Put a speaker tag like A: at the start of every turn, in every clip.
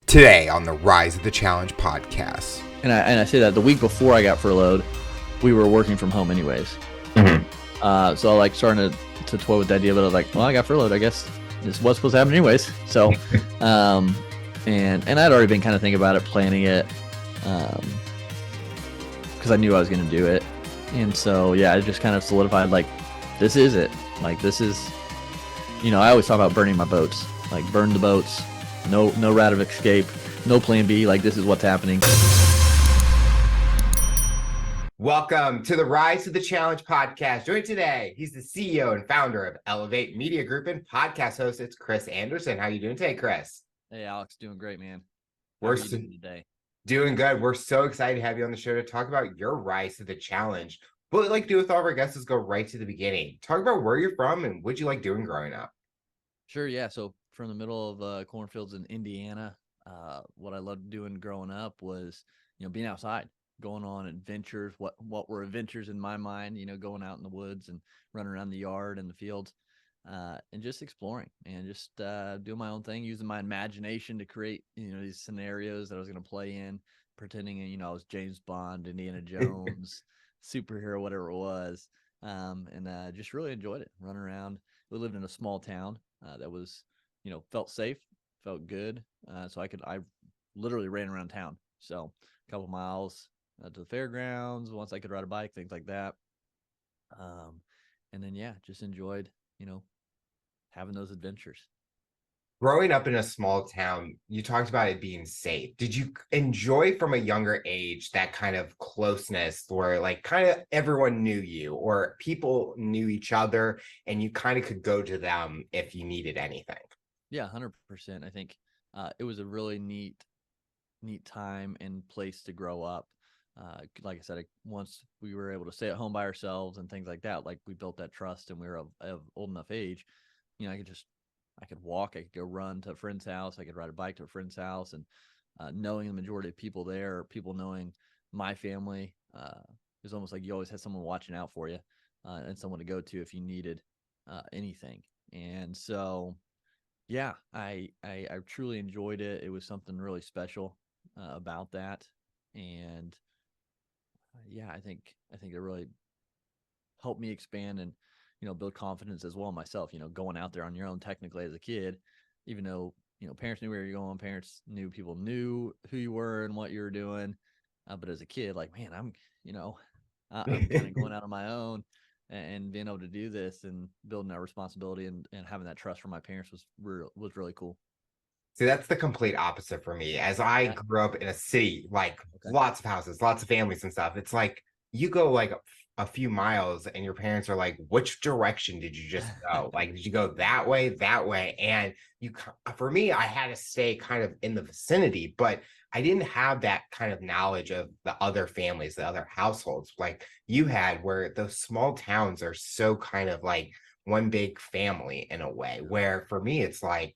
A: Today on the Rise of the Challenge podcast.
B: And I say that the week before I got furloughed, we were working from home anyways. So like starting to toy with the idea, but I was like, well, I got furloughed. I guess this was supposed to happen anyways. So, and I'd already been kind of thinking about it, planning it, because I knew I was going to do it. And so, yeah, it just kind of solidified, like, this is it. Like, this is, I always talk about burning my boats, like burn the boats, no route of escape, no plan B. Like, this is what's happening.
A: Welcome to the Rise of the Challenge podcast. Joined today, he's the CEO and founder of Elevate Media Group and podcast host. It's Chris Anderson. How you doing today, Chris?
B: Hey, Alex, doing great, man.
A: We're doing today? Doing good. We're so excited to have you on the show to talk about your rise to the challenge. What we like to do with all of our guests is go right to the beginning. Talk about where you're from and what you like doing growing up.
B: Sure, yeah. So from the middle of cornfields in Indiana, what I loved doing growing up was, being outside, going on adventures. What were adventures in my mind? Going out in the woods and running around the yard and the fields, and just exploring and just doing my own thing, using my imagination to create, these scenarios that I was going to play in, pretending, I was James Bond, Indiana Jones, superhero, whatever it was, and just really enjoyed it. Running around. We lived in a small town that was, felt safe, felt good. So I literally ran around town. So a couple miles to the fairgrounds, once I could ride a bike, things like that. And then, just enjoyed, having those adventures.
A: Growing up in a small town, you talked about it being safe. Did you enjoy from a younger age that kind of closeness where like kind of everyone knew you or people knew each other and you kind of could go to them if you needed anything?
B: Yeah, 100%. I think it was a really neat time and place to grow up. Like I said, once we were able to stay at home by ourselves and things like that, like we built that trust and we were of old enough age, I could walk, I could go run to a friend's house, I could ride a bike to a friend's house, and knowing the majority of people there, people knowing my family, is almost like you always had someone watching out for you, and someone to go to if you needed anything. And so, yeah, I truly enjoyed it. It was something really special about that, and I think it really helped me expand and build confidence as well myself. Going out there on your own technically as a kid, even though parents knew where you're going, parents knew people knew who you were and what you were doing, but as a kid, like, man, I'm kind of going out on my own and being able to do this and building that responsibility and having that trust from my parents was really cool.
A: See, that's the complete opposite for me. As I grew up in a city, like lots of houses, lots of families and stuff, it's like you go like a few miles and your parents are like, which direction did you just go? Like, did you go that way, that way? And for me, I had to stay kind of in the vicinity, but I didn't have that kind of knowledge of the other families, the other households like you had, where those small towns are so kind of like one big family in a way, where for me, it's like,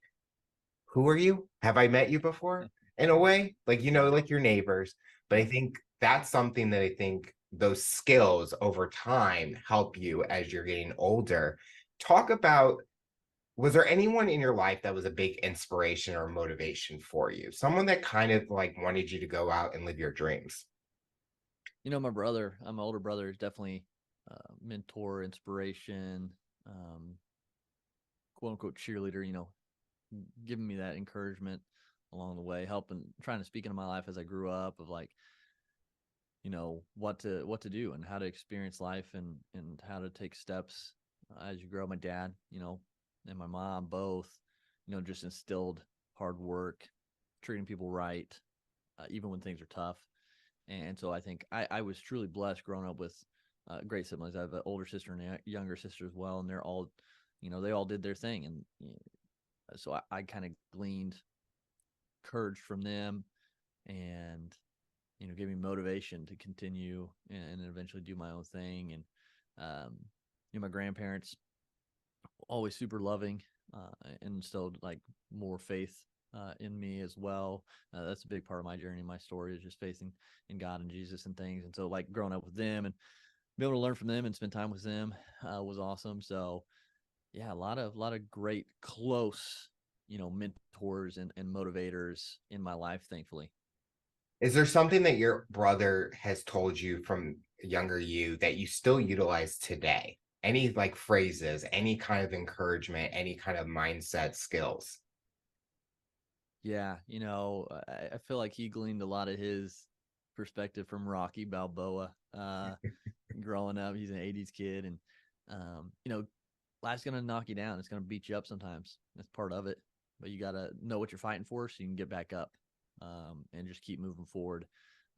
A: who are you? Have I met you before? In a way, like, like your neighbors. But I think that's something that I think those skills over time help you as you're getting older. Talk about, was there anyone in your life that was a big inspiration or motivation for you? Someone that kind of like wanted you to go out and live your dreams?
B: My brother, my older brother, is definitely mentor, inspiration, quote unquote cheerleader, giving me that encouragement along the way, helping, trying to speak into my life as I grew up of like, what to do and how to experience life and how to take steps as you grow. My dad, and my mom both, just instilled hard work, treating people right, even when things are tough. And so I think I was truly blessed growing up with great siblings. I have an older sister and a younger sister as well, and they're all, they all did their thing. And so I kind of gleaned courage from them and, gave me motivation to continue and eventually do my own thing. And, my grandparents, always super loving, and instilled like more faith in me as well. That's a big part of my journey. My story is just faith in God and Jesus and things. And so like growing up with them and be able to learn from them and spend time with them was awesome. So yeah, a lot of great close mentors and motivators in my life, thankfully.
A: Is there something that your brother has told you from younger you that you still utilize today? Any like phrases, any kind of encouragement, any kind of mindset skills?
B: Yeah, I feel like he gleaned a lot of his perspective from Rocky Balboa. Growing up, he's an '80s kid, and life's gonna knock you down. It's gonna beat you up sometimes. That's part of it. But you gotta know what you're fighting for, so you can get back up, and just keep moving forward.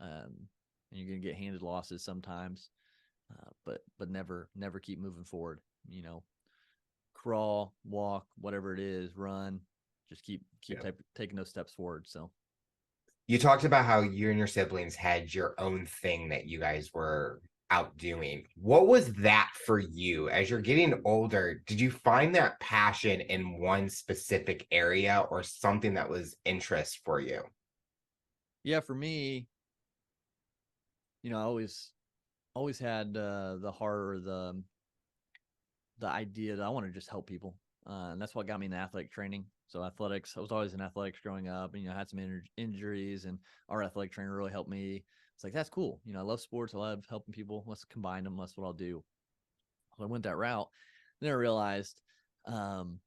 B: And you're gonna get handed losses sometimes, but never keep moving forward. You know, crawl, walk, whatever it is, run. Just keep taking those steps forward. So
A: You talked about how you and your siblings had your own thing that you guys were out doing. What was that for you as you're getting older? Did you find that passion in one specific area or something that was interest for you?
B: yeah, for me, I always had the heart or the idea that I want to just help people, and that's what got me in athletic training. So athletics, I was always in athletics growing up, and I had some injuries, and our athletic trainer really helped me. It's like that's cool. I love sports. I love helping people. Let's combine them. That's what I'll do. So I went that route. Then I realized um,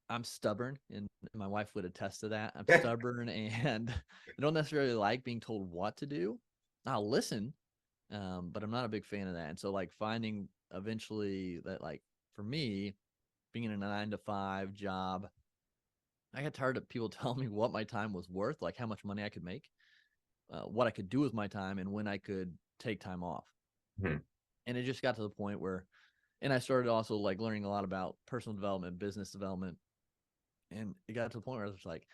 B: I'm stubborn, and my wife would attest to that. I'm stubborn, and I don't necessarily like being told what to do. I'll listen, but I'm not a big fan of that. And so, like, finding eventually that, like, for me, being in a 9 to 5 job, I got tired of people telling me what my time was worth, like how much money I could make, what I could do with my time, and when I could take time off.
A: Hmm.
B: And it just got to the point where, and I started also like learning a lot about personal development, business development. And it got to the point where I was like,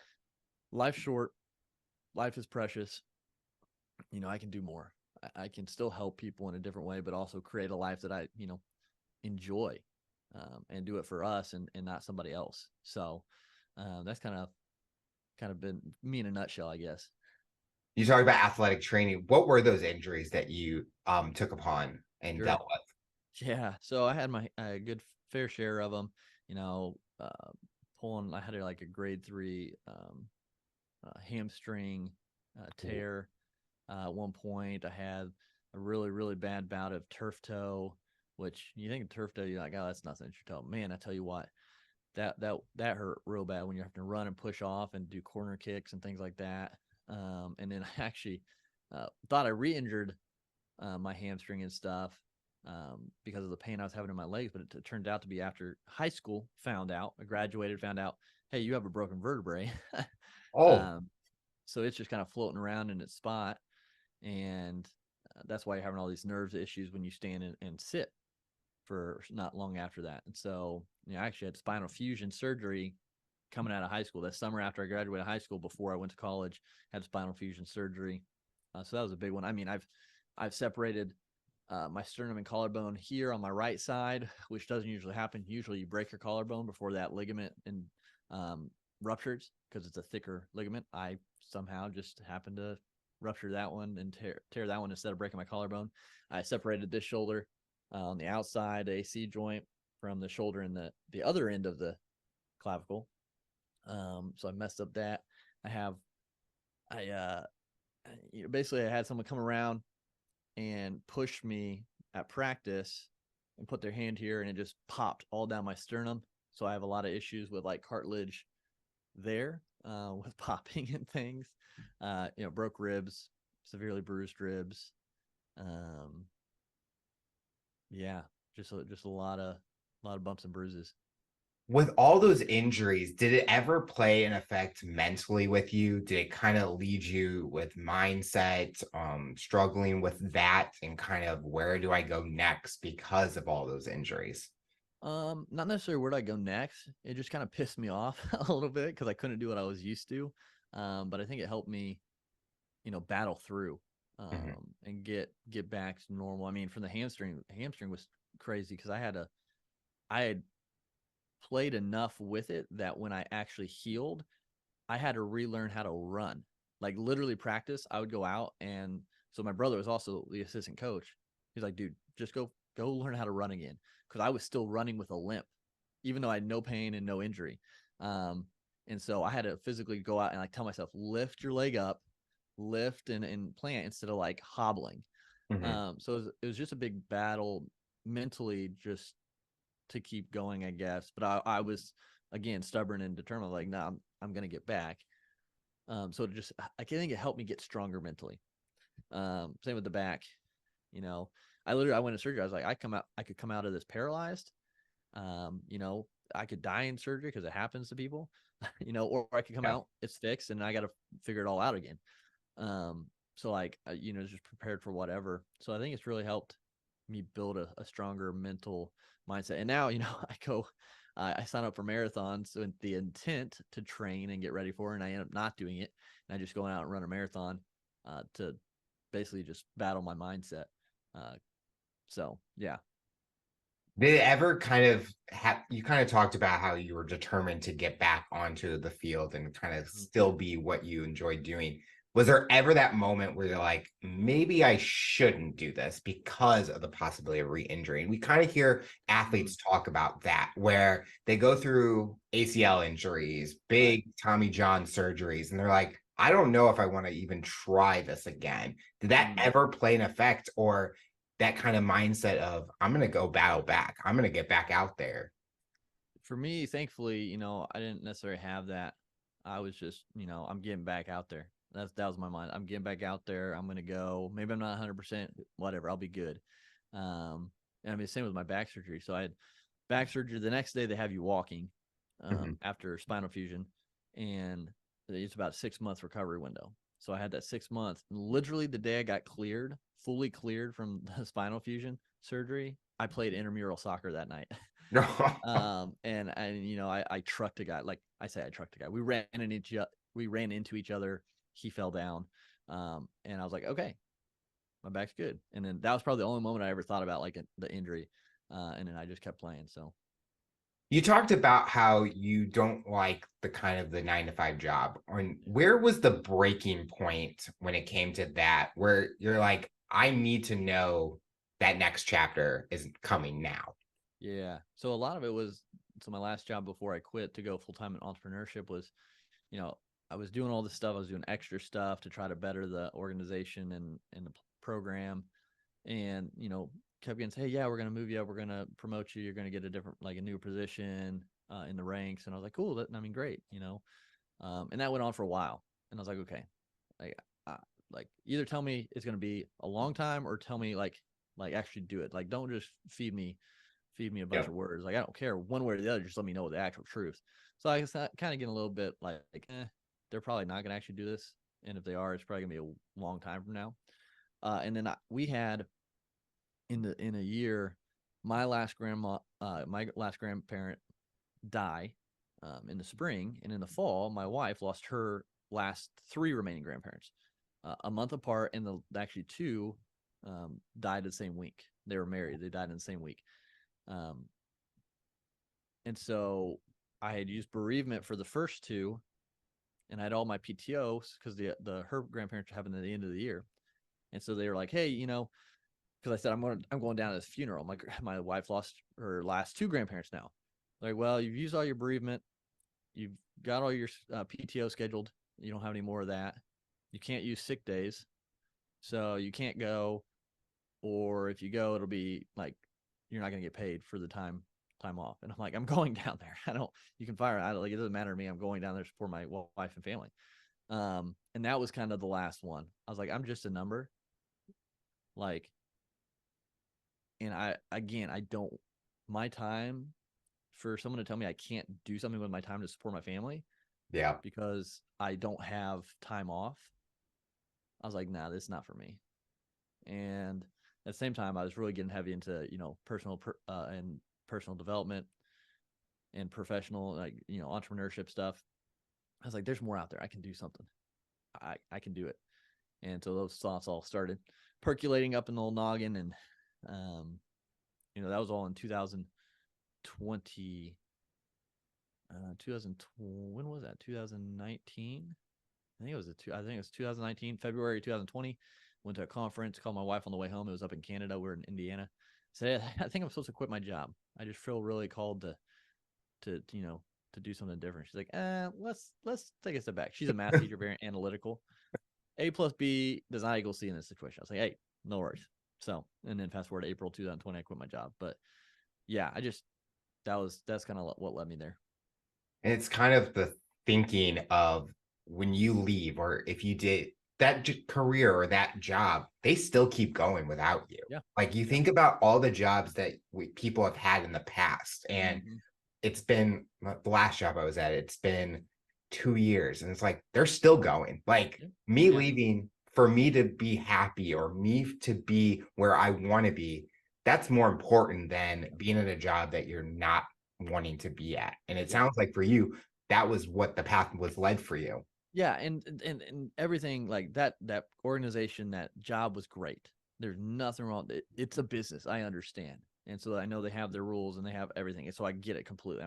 B: life's short, life is precious. I can do more. I can still help people in a different way, but also create a life that I, enjoy, and do it for us and not somebody else. So that's kind of been me in a nutshell, I guess.
A: You talk about athletic training. What were those injuries that you took upon and
B: Sure.
A: dealt with?
B: Yeah. So I had my good fair share of them. You know, uh, pulling. I had like a grade 3 hamstring tear. At one point, I had a really really bad bout of turf toe. Which you think of turf toe, you're like, oh, that's nothing. It's your toe. Man, I tell you what, that hurt real bad when you have to run and push off and do corner kicks and things like that. And then I actually thought I re-injured my hamstring and stuff, because of the pain I was having in my legs. But it turned out to be after high school. I graduated, found out, hey, you have a broken vertebrae.
A: Oh,
B: um, so it's just kind of floating around in its spot, and that's why you're having all these nerves issues when you stand and sit for not long after that. And so, I actually had spinal fusion surgery coming out of high school. That summer after I graduated high school, before I went to college, had spinal fusion surgery. So that was a big one. I mean, I've separated my sternum and collarbone here on my right side, which doesn't usually happen. Usually, you break your collarbone before that ligament and ruptures because it's a thicker ligament. I somehow just happened to rupture that one and tear that one instead of breaking my collarbone. I separated this shoulder on the outside AC joint from the shoulder and the other end of the clavicle. So I messed up that. I have I basically I had someone come around and push me at practice and put their hand here, and it just popped all down my sternum. So I have a lot of issues with like cartilage there, with popping and things. Broke ribs, severely bruised ribs. Um, yeah, just a lot of bumps and bruises.
A: with all those injuries, did it ever play an effect mentally with you? Did it kind of lead you with mindset, struggling with that and kind of where do I go next because of all those injuries?
B: Not necessarily where do I go next. It just kind of pissed me off a little bit because I couldn't do what I was used to. But I think it helped me, battle through,
A: Mhm.
B: and get back to normal. I mean, from the hamstring was crazy because I had played enough with it that when I actually healed, I had to relearn how to run. Like literally practice, I would go out, and so my brother was also the assistant coach. He's like, dude, just go learn how to run again. Because I was still running with a limp, even though I had no pain and no injury. Um, and so I had to physically go out and like tell myself, lift your leg up, lift and plant instead of like hobbling.
A: Mhm.
B: So it was just a big battle mentally just to keep going, I guess. But I was again stubborn and determined, like, no, I'm gonna get back. So it just I think it helped me get stronger mentally. Same with the back. You know, I went to surgery. I was like, I could come out of this paralyzed. You know, I could die in surgery because it happens to people. You know, or I could come
A: Yeah.
B: out, it's fixed, and I got to figure it all out again. So like you know, just prepared for whatever. So I think it's really helped me build a stronger mental mindset. And now, you know, I sign up for marathons with the intent to train and get ready for it, and I end up not doing it. And I just go out and run a marathon to basically just battle my mindset. Uh, so yeah.
A: Did it ever kind of have, you kind of talked about how you were determined to get back onto the field and kind of
B: Mhm.
A: still be what you enjoyed doing. Was there ever that moment where you're like, maybe I shouldn't do this because of the possibility of re-injury? And we kind of hear
B: Mhm.
A: athletes talk about that, where they go through ACL injuries,
B: Right.
A: big Tommy John surgeries, and they're like, I don't know if I want to even try this again. Did that
B: Mhm.
A: ever play an effect, or that kind of mindset of I'm gonna go battle back. I'm gonna get back out there.
B: For me, thankfully, you know, I didn't necessarily have that. I was just, you know, I'm getting back out there. That was my mind. I'm getting back out there. I'm gonna go. Maybe I'm not 100%. Whatever. I'll be good. And I mean, same with my back surgery. So I had back surgery. The next day, they have you walking
A: Mhm.
B: after spinal fusion, and it's about 6 months recovery window. So I had that 6 months. Literally, the day I got cleared, fully cleared from the spinal fusion surgery, I played intramural soccer that night.
A: No.
B: And you know, I trucked a guy. Like I say, I trucked a guy. We ran into each other. He fell down. And I was like, okay, my back's good. And then that was probably the only moment I ever thought about like the injury. And then I just kept playing. So
A: You talked about how you don't like the kind of the 9 to 5 job. And where was the breaking point when it came to that, where you're like, I need to know that next chapter is coming now?
B: yeah. So a lot of it was so my last job before I quit to go full time in entrepreneurship was, you know, I was doing all this stuff. I was doing extra stuff to try to better the organization and the program, and you know, kept getting say, hey, yeah, we're gonna move you up, we're gonna promote you, you're gonna get a different like a new position in the ranks, and I was like, cool, I mean, great, you know, and that went on for a while, and I was like, okay, like, uh, like either tell me it's gonna be a long time or tell me like actually do it, like don't just feed me a bunch
A: Yep.
B: of words. Like I don't care one way or the other. Just let me know the actual truth. So I was kind of getting a little bit they're probably not going to actually do this, and if they are, it's probably going to be a long time from now. And then we had in a year, my last grandparent die in the spring, and in the fall, my wife lost her last three remaining grandparents, a month apart, and the actually two died the same week. They were married. They died in the same week. Um, And so I had used bereavement for the first two, and I had all my PTOs because the her grandparents happened at the end of the year. And so they were like, hey, you know, because I said I'm going down to this funeral. My wife lost her last two grandparents now. Like, well, you've used all your bereavement, you've got all your PTO scheduled. You don't have any more of that. You can't use sick days, so you can't go. Or if you go, it'll be like you're not going to get paid for the time off. And I'm like, I'm going down there. I don't. You can fire. I don't like. It doesn't matter to me. I'm going down there to support my wife and family. And that was kind of the last one. I was like, I'm just a number. Like, and I don't. My time for someone to tell me I can't do something with my time to support my family
A: Yeah.
B: because I don't have time off. I was like, nah, this is not for me. And at the same time, I was really getting heavy into and personal development and professional like entrepreneurship stuff. I was like, there's more out there. I can do something. I can do it. And so those thoughts all started percolating up in the old noggin, and um, that was all in 2020. 2020. When was that? 2019. I think it was 2019, February 2020. Went to a conference, called my wife on the way home. It was up in Canada. We're in Indiana. Said, I think I'm supposed to quit my job. I just feel really called to to do something different. She's like, let's take a step back. She's a math teacher, very analytical. A plus B does not equal C in this situation. I was like, hey, no worries. So, and then fast forward to April 2020, I quit my job. But yeah, that's kind of what led me there.
A: And it's kind of the thinking of when you leave, or if you did that career or that job, they still keep going without you.
B: Yeah.
A: Like you
B: Yeah.
A: think about all the jobs that people have had in the past, and it's been the last job I was at, it's been 2 years, and it's like they're still going. Like me leaving, for me to be happy or me to be where I want to be, that's more important than being in a job that you're not wanting to be at. And it sounds like for you, that was what the path was led for you.
B: Yeah, and everything like that organization, that job was great. There's nothing wrong. It's a business. I understand. And so I know they have their rules and they have everything. And so I get it completely.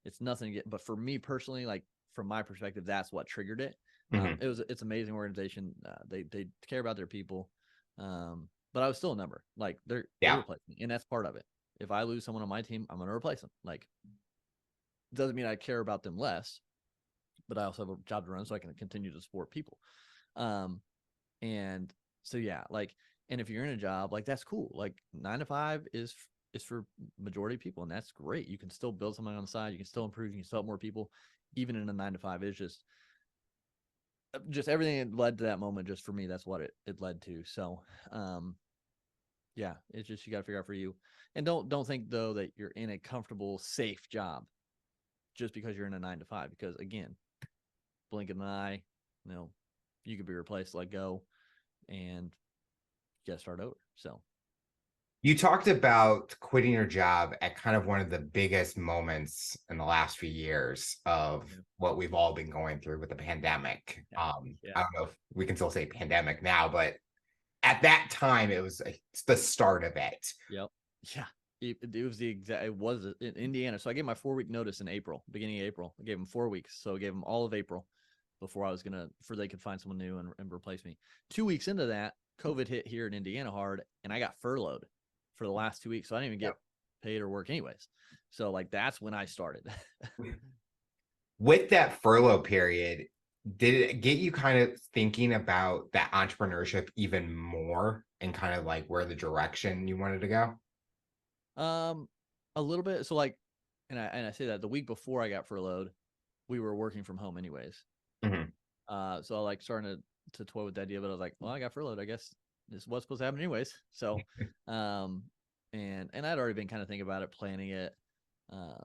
B: It's nothing to get, but for me personally, like from my perspective, that's what triggered it. It's amazing organization. They care about their people. But I was still a number. Like they replace me, and that's part of it. If I lose someone on my team, I'm going to replace them. Like, doesn't mean I care about them less, but I also have a job to run, so I can continue to support people. And so, yeah, like, and if you're in a job, like, that's cool. Like 9 to 5 is for majority of people, and that's great. You can still build something on the side. You can still improve. You can still help more people, even in a 9 to 5. It's just everything that led to that moment. Just for me, that's what it led to. So, yeah, it's just, you got to figure out for you. And don't think though that you're in a comfortable, safe job just because you're in a 9 to 5, because again, blink of an eye, you could be replaced, let go, and you got to start over. So
A: you talked about quitting your job at kind of one of the biggest moments in the last few years of what we've all been going through with the pandemic. I don't know if we can still say pandemic now, but at that time it's the start of it.
B: Yep. Yeah. It was in Indiana. So I gave my 4-week notice in April, beginning of April. I gave them 4 weeks. So I gave them all of April before they could find someone new and replace me. 2 weeks into that, COVID hit here in Indiana hard, and I got furloughed for the last 2 weeks. So I didn't even get paid or work anyways. So like, that's when I started.
A: With that furlough period, did it get you kind of thinking about that entrepreneurship even more and kind of like where the direction you wanted to go?
B: A little bit. So like, and I say that the week before I got furloughed, we were working from home anyways. So I like starting to toy with the idea, but I was like, well, I got furloughed. I guess this is what's supposed to happen anyways. So, and I'd already been kind of thinking about it, planning it, because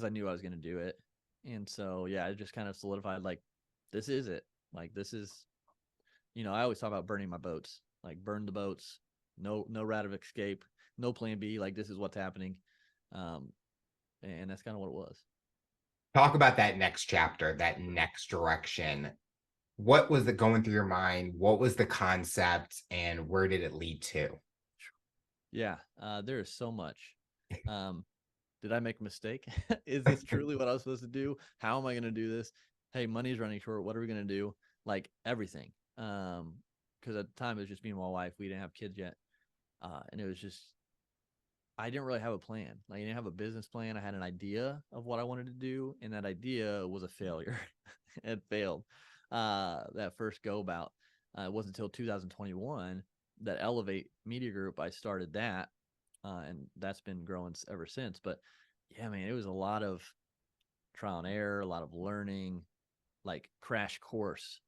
B: I knew I was going to do it. And so, yeah, it just kind of solidified, like, this is it. Like, this is, I always talk about burning my boats, like burn the boats, no route of escape, no plan B. Like, this is what's happening. And that's kind of what it was.
A: Talk about that next chapter, that next direction. What was going through your mind? What was the concept, and where did it lead to?
B: Yeah, there is so much. Did I make a mistake? Is this truly what I was supposed to do? How am I going to do this? Hey, money's running short. What are we going to do? Like everything. Because at the time it was just me and my wife. We didn't have kids yet. And it was just, I didn't really have a plan. Like, I didn't have a business plan. I had an idea of what I wanted to do, and that idea was a failure. It failed. That first go about. It wasn't until 2021 that Elevate Media Group, I started that. And that's been growing ever since. But yeah, man, it was a lot of trial and error, a lot of learning, like crash course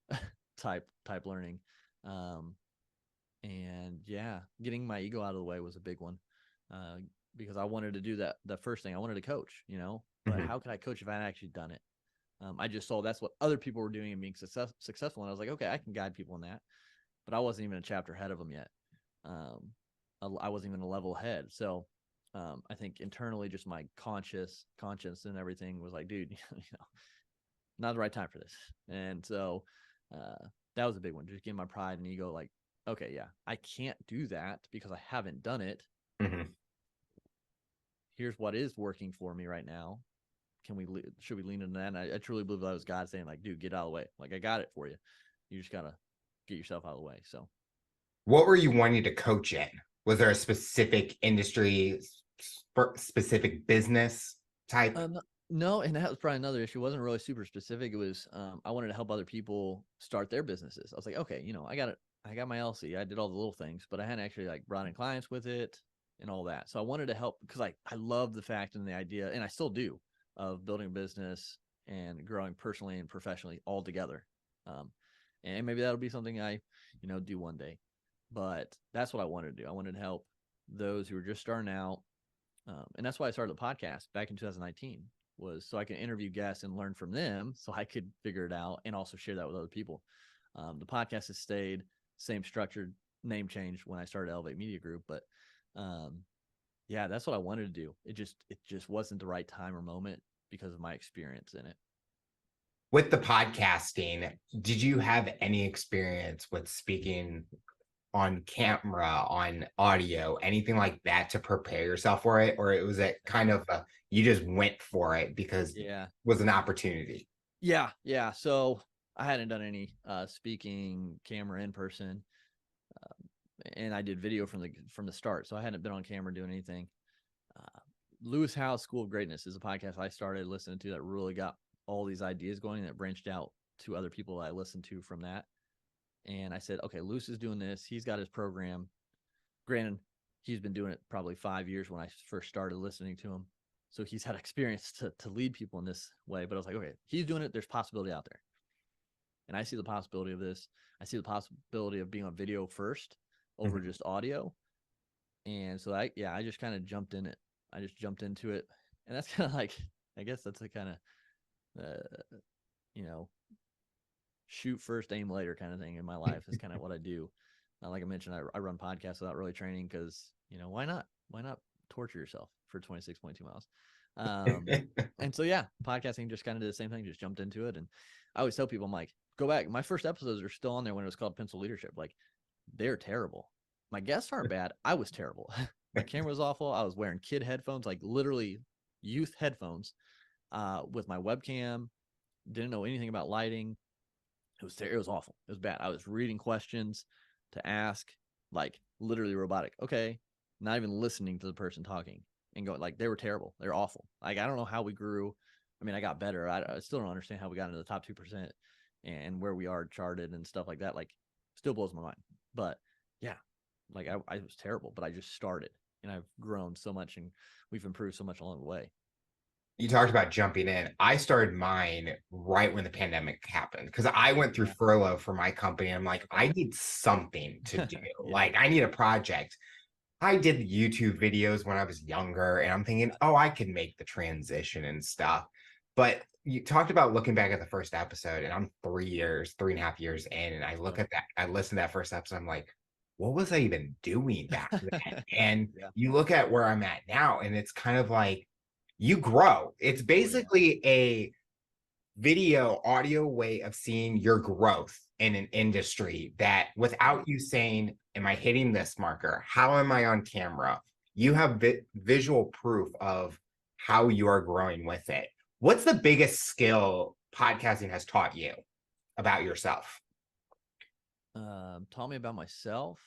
B: type learning. And yeah, getting my ego out of the way was a big one. Because I wanted to do that. The first thing I wanted to coach, but how could I coach if I had actually done it? I just saw that's what other people were doing and being successful. And I was like, okay, I can guide people in that, but I wasn't even a chapter ahead of them yet. I wasn't even a level ahead. So, I think internally, just my conscience and everything was like, dude, not the right time for this. And so, that was a big one. Just getting my pride and ego, like, okay, yeah, I can't do that because I haven't done it. Here's what is working for me right now. Should we lean into that? And I truly believe that was God saying, like, dude, get out of the way. Like, I got it for you. You just got to get yourself out of the way. So
A: what were you wanting to coach in? Was there a specific industry, specific business type?
B: No, and that was probably another issue. It wasn't really super specific. It was I wanted to help other people start their businesses. I was like, okay, I got my LC. I did all the little things, but I hadn't actually like brought in clients with it and all that. So I wanted to help because I love the fact and the idea, and I still do, of building a business and growing personally and professionally all together. Um, and maybe that'll be something I, do one day. But that's what I wanted to do. I wanted to help those who were just starting out. And that's why I started the podcast back in 2019, was so I can interview guests and learn from them so I could figure it out and also share that with other people. The podcast has stayed same structured, name change when I started Elevate Media Group, but yeah, that's what I wanted to do. It just wasn't the right time or moment because of my experience in it.
A: With the podcasting, did you have any experience with speaking on camera, on audio, anything like that to prepare yourself for it? Or it was it kind of you just went for it because it
B: Yeah.
A: was an opportunity?
B: Yeah. So I hadn't done any speaking camera in person, and I did video from the start. So I hadn't been on camera doing anything. Lewis Howes School of Greatness is a podcast I started listening to that really got all these ideas going, that branched out to other people I listened to from that. And I said, okay, Lewis is doing this. He's got his program. Granted, he's been doing it probably 5 years when I first started listening to him. So he's had experience to lead people in this way. But I was like, okay, he's doing it. There's possibility out there. And I see the possibility of this. I see the possibility of being on video first over
A: Mhm.
B: just audio. And so I just kind of jumped in it. I just jumped into it. And that's kind of like, I guess that's the kind of, you know, shoot first, aim later kind of thing in my life. Is kind of what I do. Like I mentioned, I run podcasts without really training because, why not? Why not torture yourself for 26.2 miles? And so, yeah, podcasting just kind of did the same thing, just jumped into it. And I always tell people, I'm like, go back. My first episodes are still on there when it was called Pencil Leadership. Like, they're terrible. My guests aren't bad. I was terrible. My camera was awful. I was wearing kid headphones, like literally youth headphones, with my webcam. Didn't know anything about lighting. It was awful. It was bad. I was reading questions to ask, like literally robotic. Okay, not even listening to the person talking and going like they were terrible. They're awful. Like I don't know how we grew. I mean, I got better. I still don't understand how we got into the top 2% and where we are charted and stuff like that. Like, still blows my mind. But yeah, like I was terrible, but I just started and I've grown so much and we've improved so much along the way.
A: You talked about jumping in. I started mine right when the pandemic happened because I went through
B: Yeah.
A: furlough for my company. I'm like, I
B: Okay.
A: need something to do.
B: Yeah.
A: Like, I need a project. I did YouTube videos when I was younger, and I'm thinking, oh, I can make the transition and stuff. But you talked about looking back at the first episode, and I'm 3.5 years in, and I look
B: Right.
A: at that, I listen to that first episode, I'm like, what was I even doing back then? And
B: Yeah.
A: you look at where I'm at now, and it's kind of like you grow. It's
B: Oh yeah.
A: basically a video audio way of seeing your growth in an industry that
B: Right.
A: without you saying, am I hitting this marker? How am I on camera? You have visual proof of how you are growing with it. What's the biggest skill podcasting has taught you about yourself?
B: Taught me about myself.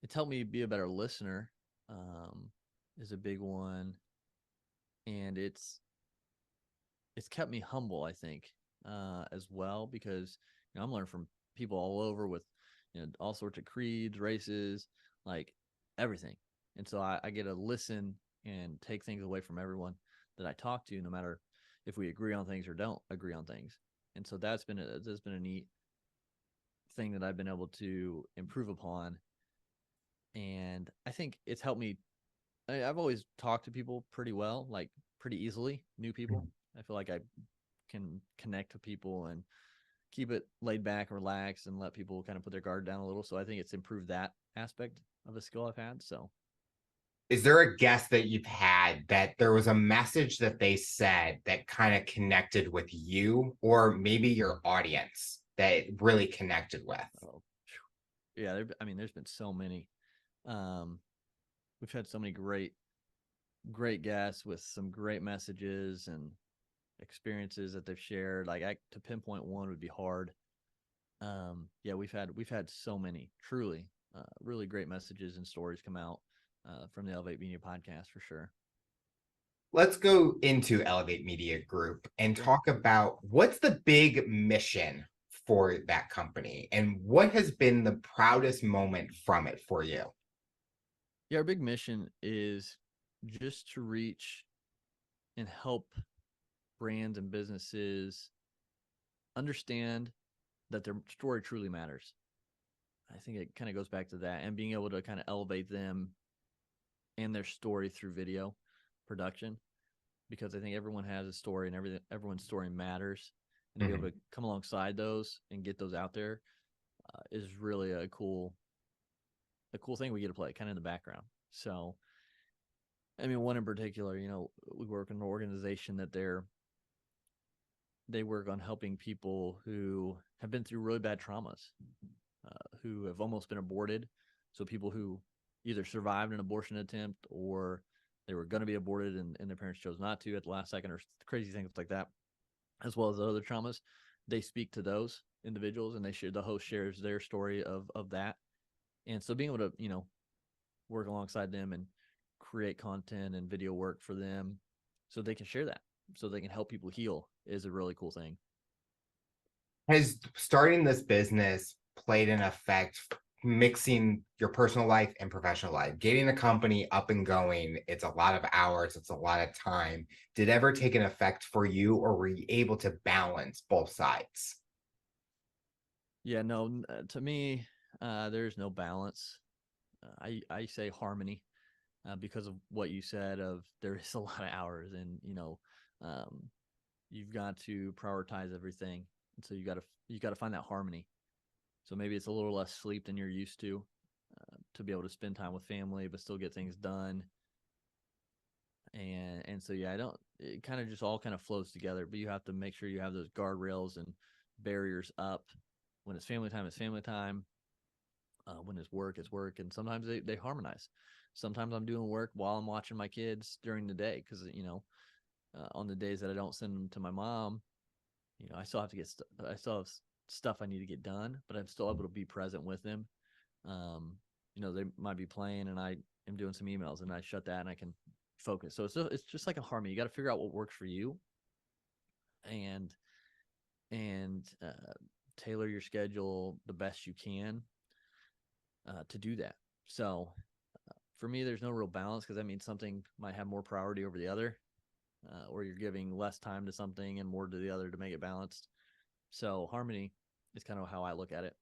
B: It's helped me be a better listener. Um, is a big one, and it's kept me humble, I think, as well, because I'm learning from people all over with all sorts of creeds, races, like everything. And so I get to listen and take things away from everyone that I talk to, no matter if we agree on things or don't agree on things. And so that's been a neat thing that I've been able to improve upon. And I think it's helped me. I've always talked to people pretty well, like pretty easily, new people. I feel like I can connect with people and keep it laid back, relaxed, and let people kind of put their guard down a little. So I think it's improved that aspect of a skill I've had. So
A: Is there a guest that you've had that there was a message that they said that kind of connected with you or maybe your audience that it really connected with?
B: oh, yeah, I mean, there's been so many. Um, we've had so many great guests with some great messages and experiences that they've shared. Like to pinpoint one would be hard. Yeah, we've had so many truly really great messages and stories come out from the Elevate Media podcast for sure.
A: Let's go into Elevate Media Group and
B: Sure.
A: talk about what's the big mission for that company and what has been the proudest moment from it for you.
B: Yeah, our big mission is just to reach and help brands and businesses understand that their story truly matters. I think it kind of goes back to that, and being able to kind of elevate them and their story through video production, because I think everyone has a story and everyone's story matters. And to be able
A: Mhm.
B: to come alongside those and get those out there is really a cool thing we get to play kind of in the background. So, I mean, one in particular, we work in an organization that they work on helping people who have been through really bad traumas, who have almost been aborted. So people who either survived an abortion attempt or they were going to be aborted and their parents chose not to at the last second, or crazy things like that, as well as other traumas. They speak to those individuals, and the host shares their story of that. And so being able to, work alongside them and create content and video work for them so they can share that, so they can help people heal, is a really cool thing.
A: Has starting this business played an effect mixing your personal life and professional life? Getting a company up and going, it's a lot of hours, it's a lot of time. Did it ever take an effect for you, or were you able to balance both sides?
B: Yeah, no, to me, there's no balance. I say harmony, because of what you said. Of there is a lot of hours, and um, you've got to prioritize everything, and so you got to find that harmony. So maybe it's a little less sleep than you're used to be able to spend time with family, but still get things done. And so yeah, I don't. It kind of just all kind of flows together, but you have to make sure you have those guardrails and barriers up. When it's family time, it's family time. When it's work, and sometimes they harmonize. Sometimes I'm doing work while I'm watching my kids during the day, because on the days that I don't send them to my mom, I still have to I still have stuff I need to get done, but I'm still able to be present with them. Um, they might be playing, and I am doing some emails, and I shut that and I can focus. So it's just like a harmony. You got to figure out what works for you, and and tailor your schedule the best you can to do that. So for me, there's no real balance, because that means something might have more priority over the other, or you're giving less time to something and more to the other to make it balanced. So harmony is kind of how I look at it.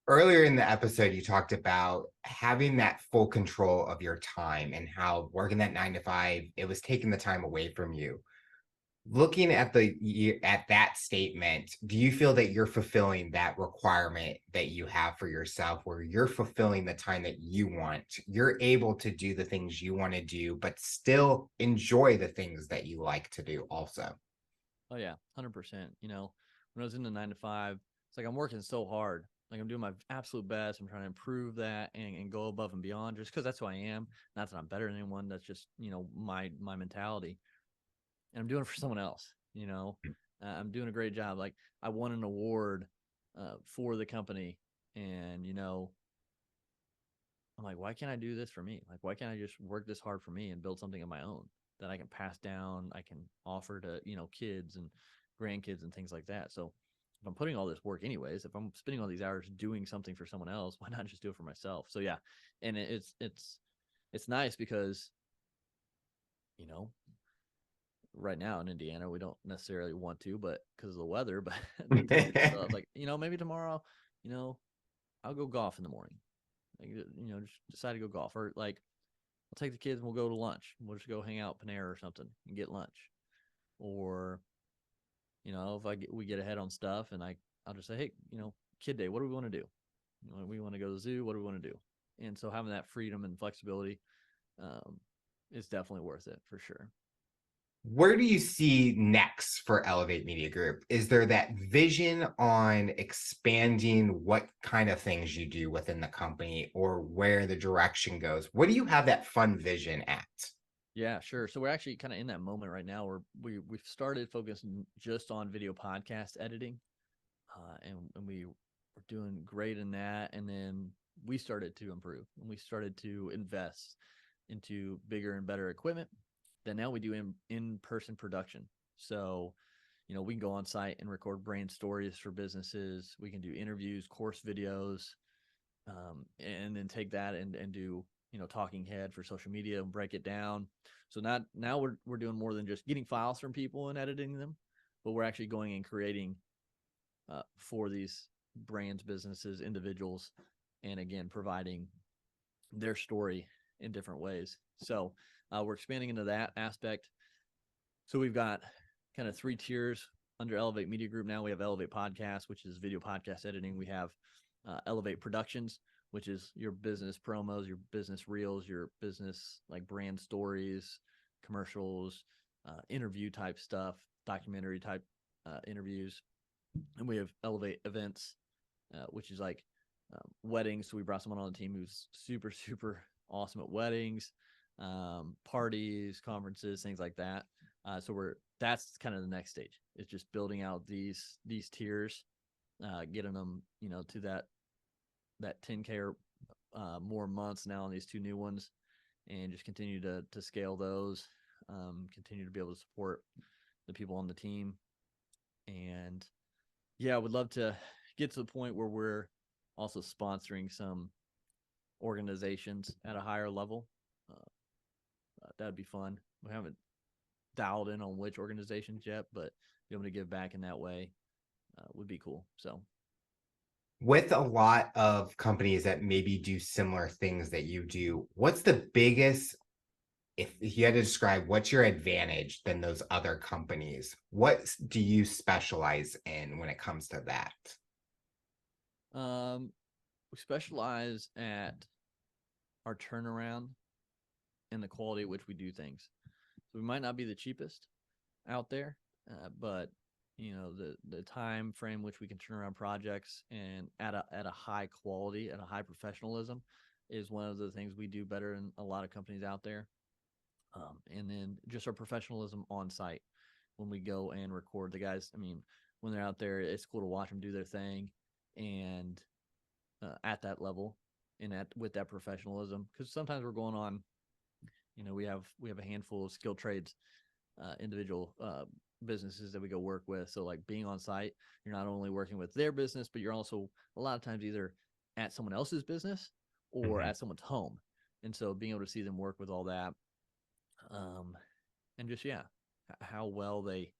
A: Earlier in the episode, you talked about having that full control of your time and how working that 9 to 5, it was taking the time away from you. Looking at at that statement, do you feel that you're fulfilling that requirement that you have for yourself, where you're fulfilling the time that you want? You're able to do the things you want to do, but still enjoy the things that you like to do also.
B: Oh yeah, 100%. When I was in the 9 to 5, it's like I'm working so hard. Like I'm doing my absolute best. I'm trying to improve that and go above and beyond, just because that's who I am. Not that I'm better than anyone. That's just my mentality, and I'm doing it for someone else. I'm doing a great job. Like I won an award for the company, and I'm like, why can't I do this for me? Like, why can't I just work this hard for me and build something of my own that I can pass down, I can offer to, kids and grandkids and things like that. So if I'm putting all this work anyways, if I'm spending all these hours doing something for someone else, why not just do it for myself? So yeah. And it's nice because, you know, right now in Indiana, we don't necessarily want to, but because of the weather, but I was like, maybe tomorrow, you know, I'll go golf in the morning. Like, just decide to go golf, or like I'll take the kids and we'll go to lunch. We'll just go hang out at Panera or something and get lunch. Or, if we get ahead on stuff, and I'll just say, hey, kid day, what do we want to do? We want to go to the zoo. What do we want to do? And so having that freedom and flexibility um, is definitely worth it for sure.
A: Where do you see next for Elevate Media Group? Is there that vision on expanding what kind of things you do within the company, or where the direction goes? What do you have that fun vision at?
B: Yeah, sure. So we're actually kind of in that moment right now where we've started focusing just on video podcast editing, and we were doing great in that. And then we started to improve, and we started to invest into bigger and better equipment then now we do in-person production. So, we can go on site and record brand stories for businesses. We can do interviews, course videos, and then take that and do, talking head for social media and break it down. So now we're doing more than just getting files from people and editing them, but we're actually going and creating for these brands, businesses, individuals, and again, providing their story in different ways. So we're expanding into that aspect. So we've got kind of 3 tiers under Elevate Media Group. Now we have Elevate Podcast, which is video podcast editing. We have Elevate Productions, which is your business promos, your business reels, your business like brand stories, commercials, interview type stuff, documentary type interviews. And we have Elevate Events, which is like weddings. So we brought someone on the team who's super, super awesome at weddings, parties, conferences, things like that. So that's kind of the next stage. It's just building out these tiers, getting them, to that 10K or more months now on these 2 new ones, and just continue to scale those, continue to be able to support the people on the team. And yeah, I would love to get to the point where we're also sponsoring some organizations at a higher level. That'd be fun. We haven't dialed in on which organizations yet, but be able to give back in that way would be cool. So
A: with a lot of companies that maybe do similar things that you do, what's the biggest, if you had to describe what's your advantage than those other companies, what do you specialize in when it comes to that?
B: We specialize at our turnaround and the quality at which we do things. So we might not be the cheapest out there, but the time frame which we can turn around projects and at a high quality, at a high professionalism, is one of the things we do better than a lot of companies out there. And then just our professionalism on site when we go and record the guys. I mean, when they're out there, it's cool to watch them do their thing, and at that level and with that professionalism, because sometimes we're going on. We have a handful of skilled trades, individual businesses that we go work with. So like being on site, you're not only working with their business, but you're also a lot of times either at someone else's business or at someone's home. And so being able to see them work with all that, and just how well they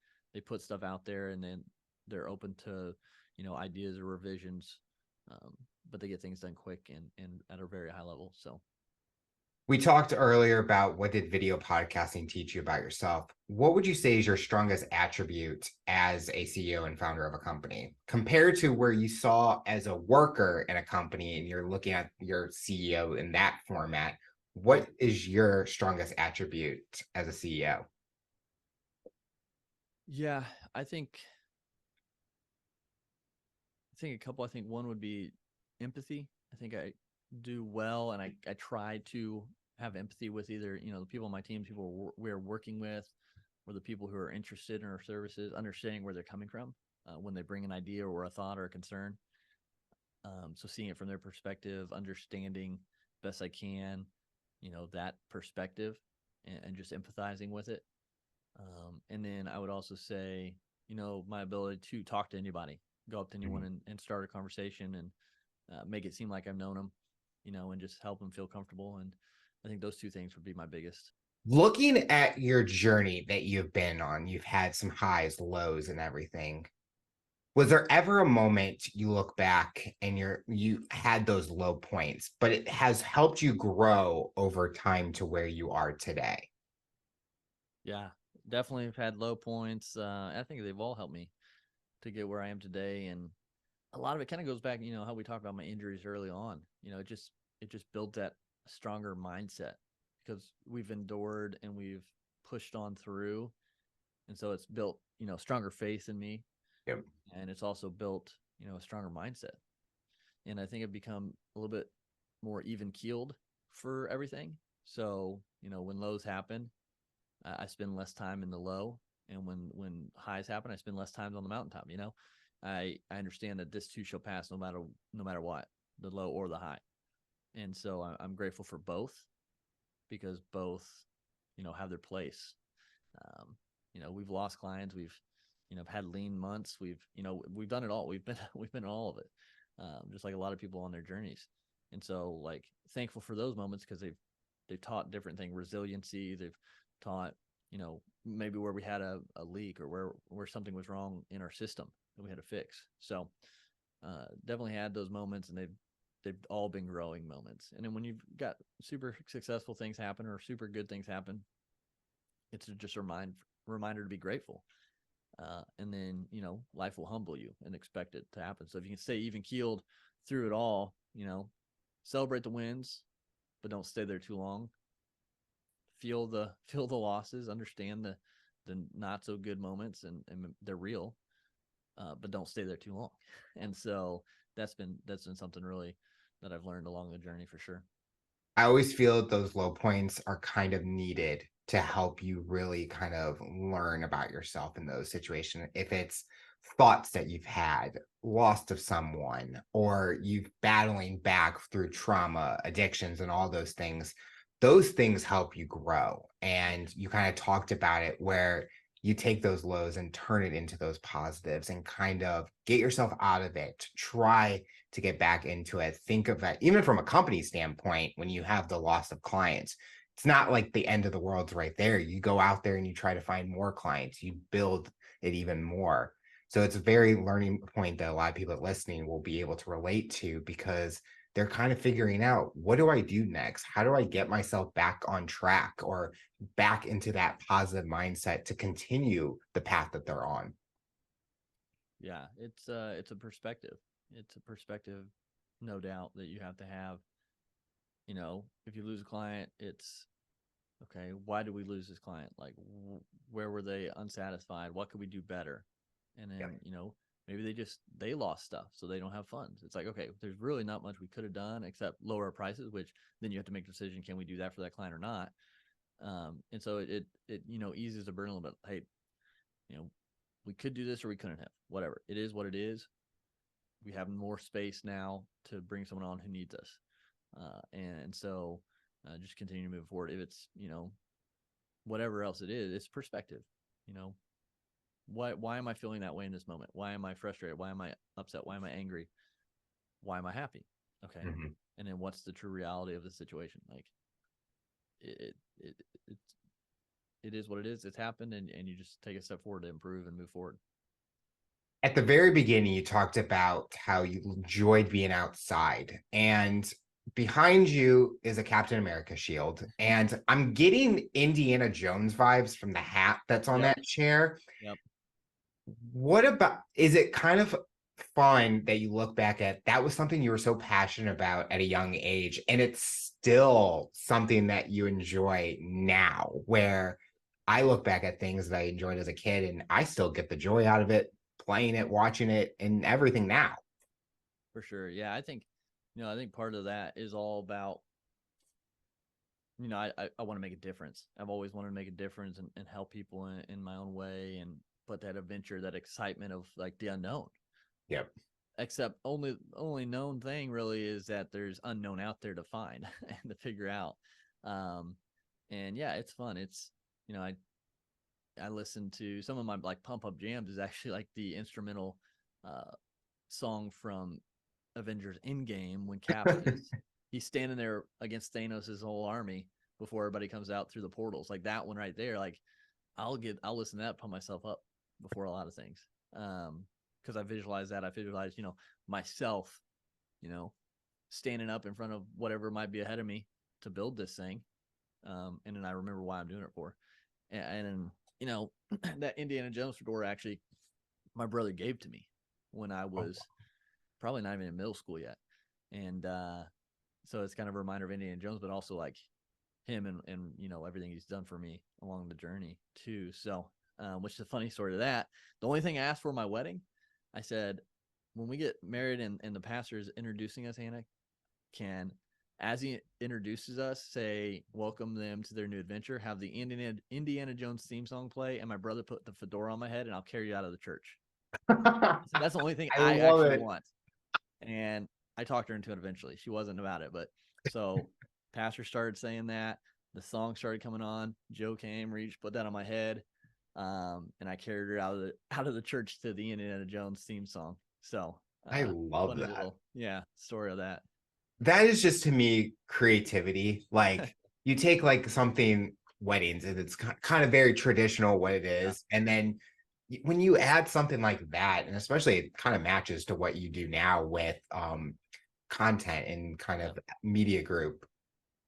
B: put stuff out there, and then they're open to ideas or revisions, but they get things done quick and at a very high level. So
A: We talked earlier about what did video podcasting teach you about yourself. What would you say is your strongest attribute as a CEO and founder of a company compared to where you saw as a worker in a company and you're looking at your CEO in that format? What is your strongest attribute as a CEO?
B: Yeah, I think a couple. I think one would be empathy. I think I do well, and I try to have empathy with either the people on my team, people we're working with, or the people who are interested in our services, understanding where they're coming from when they bring an idea or a thought or a concern. So seeing it from their perspective, understanding best I can, that perspective, and just empathizing with it. And then I would also say, my ability to talk to anybody, go up to anyone and start a conversation and make it seem like I've known them, and just help them feel comfortable. And I think those 2 things would be my biggest.
A: Looking at your journey that you've been on, you've had some highs, lows, and everything. Was there ever a moment you look back and you had those low points, but it has helped you grow over time to where you are today?
B: Yeah, definitely have had low points. I think they've all helped me to get where I am today. And a lot of it kind of goes back, how we talked about my injuries early on. It just built that stronger mindset because we've endured and we've pushed on through. And so it's built, stronger faith in me.
A: Yep.
B: And it's also built, a stronger mindset. And I think I've become a little bit more even keeled for everything. So, when lows happen, I spend less time in the low. And when highs happen, I spend less time on the mountaintop. I understand that this too shall pass no matter what, the low or the high. And so I'm grateful for both, because both, have their place. Um, we've lost clients. We've, had lean months. We've done it all. We've been all of it. Just like a lot of people on their journeys. And so like thankful for those moments because they've taught different things, resiliency. They've taught, maybe where we had a leak or where something was wrong in our system that we had to fix. So definitely had those moments, and they've all been growing moments. And then when you've got super successful things happen or super good things happen, it's just a reminder to be grateful. And then, life will humble you and expect it to happen. So if you can stay even keeled through it all, celebrate the wins, but don't stay there too long. Feel the losses, understand the not so good moments, and they're real, but don't stay there too long. And so that's been something really that I've learned along the journey for sure.
A: I always feel those low points are kind of needed to help you really kind of learn about yourself in those situations. If it's thoughts that you've had, lost of someone, or you've battling back through trauma, addictions, and all those things help you grow. And you kind of talked about it where you take those lows and turn it into those positives and kind of get yourself out of it, try to get back into it. Think of that, even from a company standpoint, when you have the loss of clients, it's not like the end of the world's right there. You go out there and you try to find more clients, you build it even more. So it's a very learning point that a lot of people listening will be able to relate to because they're kind of figuring out, what do I do next? How do I get myself back on track or back into that positive mindset to continue the path that they're on?
B: Yeah, it's a perspective. It's a perspective, no doubt, that you have to have. If you lose a client, it's okay. Why did we lose this client? Like, where were they unsatisfied? What could we do better? And
A: Yeah.
B: then, maybe they lost stuff, so they don't have funds. It's like, okay, there's really not much we could have done except lower our prices, which then you have to make a decision: can we do that for that client or not? And so it eases the burden a little bit. Hey, you know, we could do this or we couldn't have. Whatever. It is what it is. We have more space now to bring someone on who needs us. And so just continue to move forward. If it's, whatever else it is, it's perspective. You know, why am I feeling that way in this moment? Why am I frustrated? Why am I upset? Why am I angry? Why am I happy? Okay.
A: Mhm.
B: And then what's the true reality of the situation? Like it, it, it, it is what it is. It's happened, and you just take a step forward to improve and move forward.
A: At the very beginning, you talked about how you enjoyed being outside, and behind you is a Captain America shield. And I'm getting Indiana Jones vibes from the hat that's on
B: Yep.
A: that chair.
B: Yep.
A: What about, is it kind of fun that you look back at that was something you were so passionate about at a young age, and it's still something that you enjoy now, where I look back at things that I enjoyed as a kid and I still get the joy out of it, playing it, watching it, and everything now?
B: For sure. Yeah. I think part of that is all about, I want to make a difference. I've always wanted to make a difference and help people in my own way, and put that adventure, that excitement of like the unknown.
A: Yep.
B: Except only known thing really is that there's unknown out there to find and to figure out. Um, and yeah, it's fun. It's, I listen to some of my like pump up jams is actually like the instrumental uh, song from Avengers Endgame when Cap is he's standing there against Thanos' whole army before everybody comes out through the portals. Like that one right there. Like I'll listen to that, pump myself up before a lot of things. Because I visualize that. I visualize, myself, you know, standing up in front of whatever might be ahead of me to build this thing. And then I remember why I'm doing it for. And that Indiana Jones fedora actually my brother gave to me when I
A: Oh,
B: was probably not even in middle school yet. And so it's kind of a reminder of Indiana Jones, but also like him and everything he's done for me along the journey too. So which is a funny story to that. The only thing I asked for my wedding, I said, when we get married and the pastor is introducing us, Hannah, can, as he introduces us, say welcome them to their new adventure, have the Indiana Jones theme song play, and my brother put the fedora on my head, and I'll carry you out of the church. So that's the only thing
A: I
B: I
A: love
B: actually
A: it.
B: want. And I talked her into it eventually. She wasn't about it, but so pastor started saying that. the song started coming on. Joe came, reached, put that on my head, and I carried her out of the church to the Indiana Jones theme song. So
A: I love
B: funny
A: that.
B: little story of that.
A: That is just to me creativity. Like you take like something weddings and it's kind of very traditional what it
B: Yeah,
A: is, and then when you add something like that, and especially it kind of matches to what you do now with content and kind
B: yeah.
A: of media group,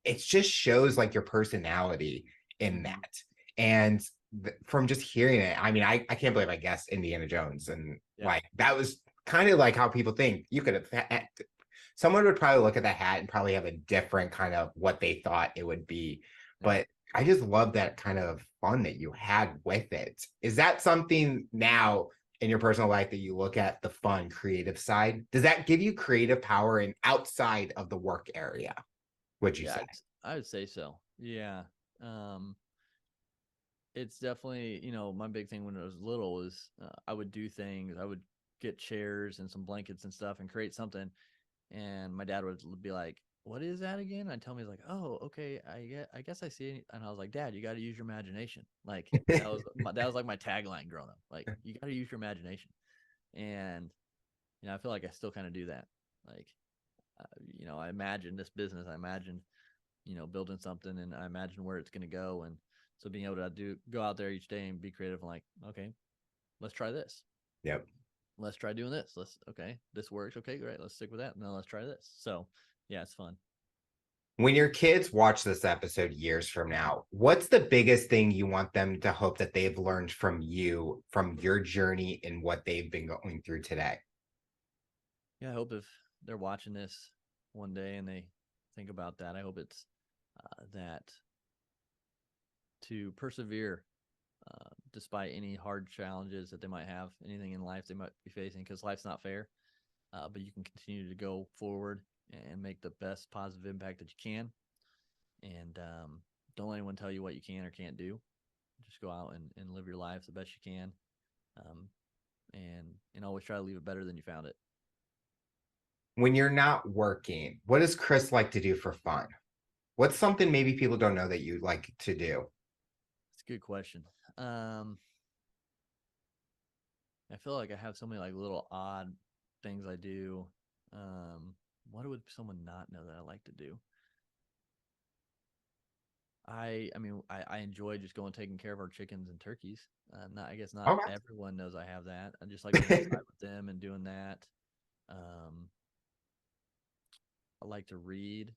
A: it just shows like your personality in
B: Mm-hmm.
A: that. And from just hearing it, I mean, I can't believe I guessed Indiana Jones, and
B: Yeah,
A: like that was kind of like how people think you could have. Someone would probably look at the hat and probably have a different kind of what they thought it would be.
B: yeah.
A: But I just love that kind of fun that you had with it. Is that something now in your personal life that you look at the fun, creative side? Does that give you creative power in outside of the work area? Would you
B: Yeah,
A: say?
B: I would say so. Yeah. Um, it's definitely, my big thing when I was little was I would do things. I would get chairs and some blankets and stuff and create something. And my dad would be like, "What is that again?" I'd tell him, he's like, "Oh, okay, I guess I see it." And I was like, "Dad, you got to use your imagination." Like that was like my tagline growing up. Like you got to use your imagination. And I feel like I still kind of do that. Like I imagine this business. I imagine building something, and I imagine where it's going to go. And so being able to go out there each day and be creative and like, okay, let's try this.
A: Yep.
B: Let's try doing this. Okay, this works. Okay, great. Let's stick with that. Now let's try this. So yeah, it's fun.
A: When your kids watch this episode years from now, what's the biggest thing you want them to hope that they've learned from you, from your journey and what they've been going through today?
B: Yeah, I hope if they're watching this one day and they think about that, I hope it's that to persevere despite any hard challenges that they might have, anything in life they might be facing, because life's not fair. But you can continue to go forward and make the best positive impact that you can. And don't let anyone tell you what you can or can't do. Just go out and live your life the best you can. Um, and always try to leave it better than you found it.
A: When you're not working, what does Chris like to do for fun? What's something maybe people don't know that you like to do?
B: It's a good question. Um, I feel like I have so many like little odd things I do. Um, what would someone not know that I like to do? I mean, I enjoy just going taking care of our chickens and turkeys. I guess not everyone knows I have that. I just like being
A: Okay.
B: outside with them and doing that. Um, I like to read,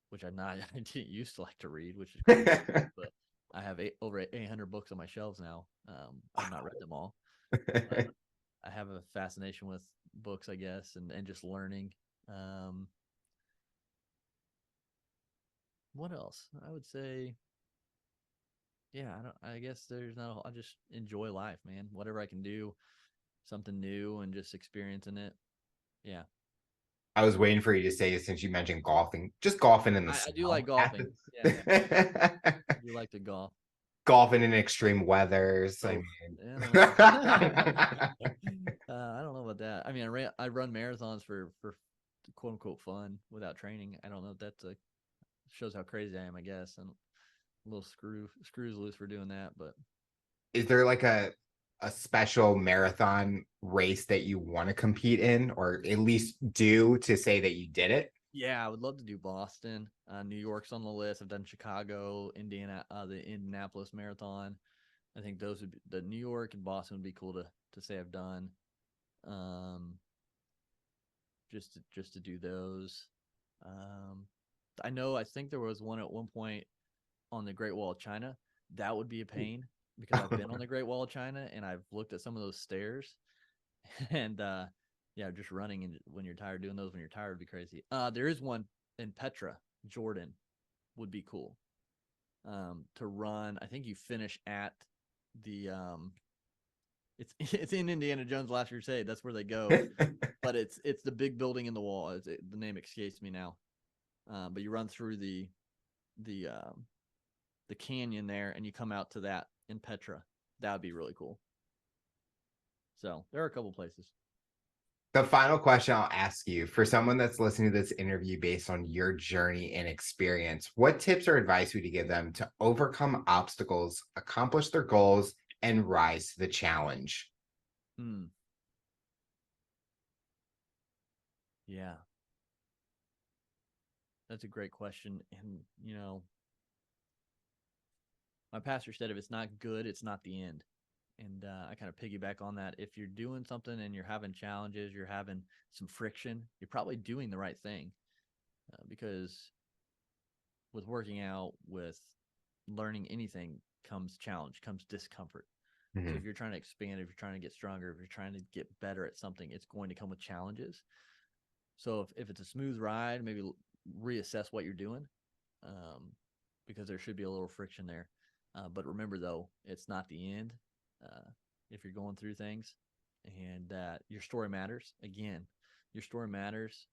B: which I'm not. I didn't used to like to read, which is crazy, but I have over 800 books on my shelves now. I've not read them all, but I have a fascination with books, I guess, and just learning. Um, what else? I would say, yeah, I don't. I guess there's not. I just enjoy life, man. Whatever I can do, something new, and just experiencing it. Yeah,
A: I was waiting for you to say, since you mentioned golfing, just golfing in the
B: I do like
A: snow.
B: golfing. Yeah, I do like to golf.
A: Golfing in extreme weathers. I
B: Oh,
A: mean,
B: yeah, I don't know about that. I mean, I run marathons for quote unquote fun without training. I don't know if that's shows how crazy I am, I guess. And a little screws loose for doing that, but
A: is there like a special marathon race that you want to compete in, or at least do to say that you did it?
B: yeah, I would love to do Boston. New York's on the list. I've done Chicago, Indiana, the Indianapolis Marathon. I think those would be, the New York and Boston would be cool to say I've done. Um, just to do those. Um, I know. I think there was one at one point on the Great Wall of China. That would be a pain because I've been on the Great Wall of China and I've looked at some of those stairs, and yeah, just running and when you're tired, doing those when you're tired would be crazy. There is one in Petra, Jordan, would be cool. To run. I think you finish at the it's it's in Indiana Jones Last Crusade. That's where they go, but it's the big building in the wall. The name escapes me now. But you run through the um, the canyon there, and you come out to that in Petra. That would be really cool. So there are a couple places.
A: The final question I'll ask you, for someone that's listening to this interview based on your journey and experience, what tips or advice would you give them to overcome obstacles, accomplish their goals, and rise to the challenge?
B: Hmm. Yeah, that's a great question. And, my pastor said if it's not good, it's not the end. And I kind of piggyback on that. If you're doing something and you're having challenges, you're having some friction, you're probably doing the right thing, because with working out, with learning anything comes challenge, comes discomfort. So if
A: Mhm.
B: you're trying to expand, if you're trying to get stronger, if you're trying to get better at something, it's going to come with challenges. So if it's a smooth ride, maybe reassess what you're doing, um, because there should be a little friction there. But remember, though, it's not the end. Uh, if you're going through things, and that your story matters, again, your story matters,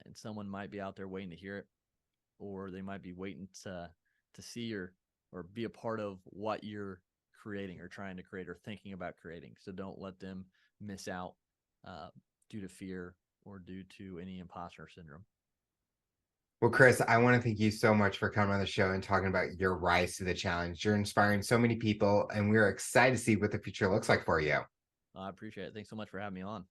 B: and someone might be out there waiting to hear it, or they might be waiting to see or be a part of what you're creating or trying to create or thinking about creating. So don't let them miss out, uh, due to fear or due to any imposter syndrome.
A: Well, Chris, I want to thank you so much for coming on the show and talking about your rise to the challenge. You're inspiring so many people, and we're excited to see what the future looks like for you.
B: I appreciate it. Thanks so much for having me on.